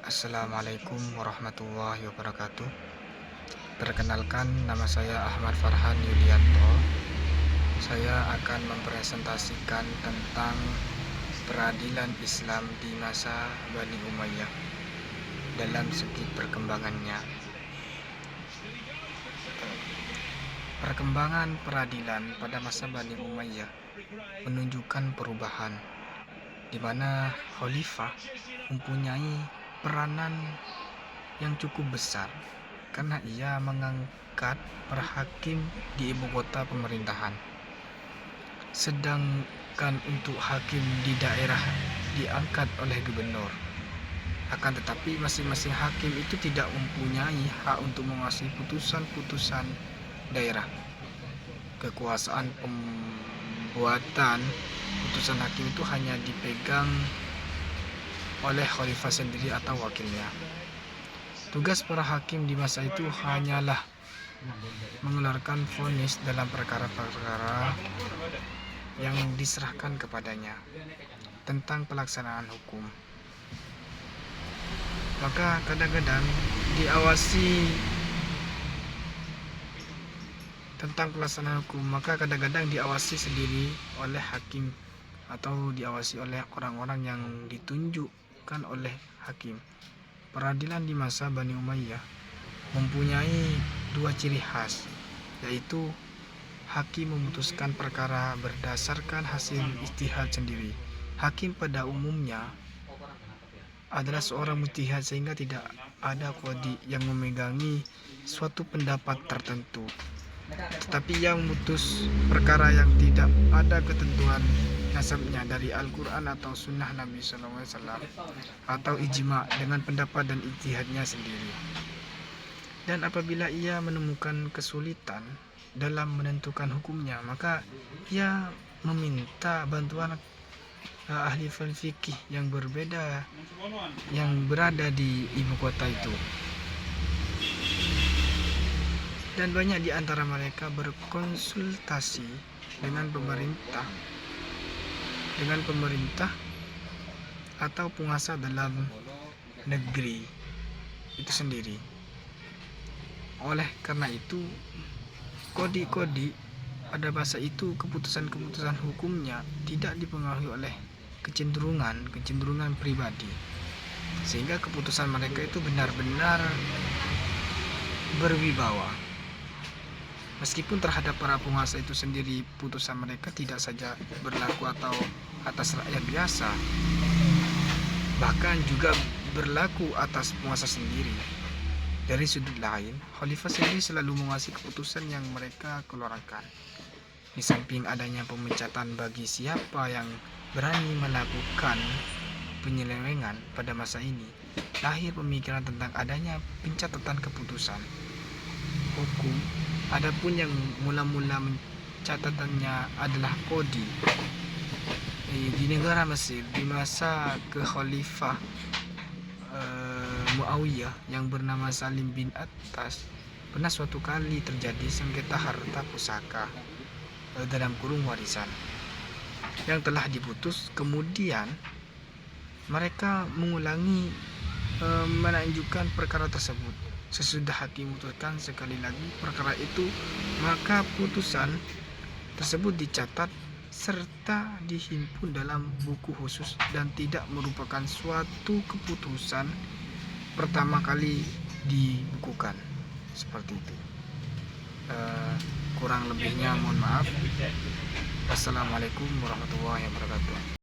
Assalamualaikum warahmatullahi wabarakatuh. Perkenalkan, nama saya Ahmad Farhan Yulianto. Saya akan mempresentasikan tentang peradilan Islam di masa Bani Umayyah dalam segi perkembangannya. Perkembangan peradilan pada masa Bani Umayyah menunjukkan perubahan di mana khalifah mempunyai peranan yang cukup besar karena ia mengangkat para hakim di ibu kota pemerintahan. Sedangkan untuk hakim di daerah diangkat oleh gubernur. Akan tetapi masing-masing hakim itu tidak mempunyai hak untuk menguasai putusan-putusan daerah. Kekuasaan pembuatan putusan hakim itu hanya dipegang oleh khalifah sendiri atau wakilnya. Tugas para hakim di masa itu hanyalah mengeluarkan vonis dalam perkara-perkara yang diserahkan kepadanya tentang pelaksanaan hukum. Maka kadang-kadang diawasi sendiri oleh hakim atau diawasi oleh orang-orang yang ditunjukkan oleh hakim. Peradilan di masa Bani Umayyah mempunyai dua ciri khas, yaitu hakim memutuskan perkara berdasarkan hasil ijtihad sendiri. Hakim pada umumnya adalah seorang mujtahid sehingga tidak ada qadhi yang memegangi suatu pendapat tertentu, tetapi yang memutus perkara yang tidak ada ketentuan nasabnya dari Al-Quran atau Sunnah Nabi SAW atau ijma dengan pendapat dan ijtihadnya sendiri. Dan apabila ia menemukan kesulitan dalam menentukan hukumnya, maka ia meminta bantuan ahli fikih yang berbeda yang berada di ibu kota itu. Dan banyak di antara mereka berkonsultasi dengan pemerintah atau penguasa dalam negeri itu sendiri. Oleh karena itu, kodi pada bahasa itu keputusan-keputusan hukumnya tidak dipengaruhi oleh kecenderungan pribadi, sehingga keputusan mereka itu benar-benar berwibawa. Meskipun terhadap para penguasa itu sendiri putusan mereka tidak saja berlaku atau atas rakyat biasa, bahkan juga berlaku atas penguasa sendiri. Dari sudut lain, khalifah sendiri selalu menguasai keputusan yang mereka keluarkan. Di samping adanya pemecatan bagi siapa yang berani melakukan penyelewengan pada masa ini, lahir pemikiran tentang adanya pencatatan keputusan hukum. Adapun yang mula-mula mencatatannya adalah qadhi di negara Mesir di masa kekhalifah Muawiyah yang bernama Salim bin Attas. Pernah suatu kali terjadi sengketa harta pusaka dalam kurung warisan yang telah diputus. Kemudian mereka mengulangi menanjukkan perkara tersebut. Sesudah hakim memutuskan sekali lagi perkara itu, maka putusan tersebut dicatat serta dihimpun dalam buku khusus dan tidak merupakan suatu keputusan pertama kali dibukukan. Seperti itu. Kurang lebihnya mohon maaf. Wassalamualaikum warahmatullahi wabarakatuh.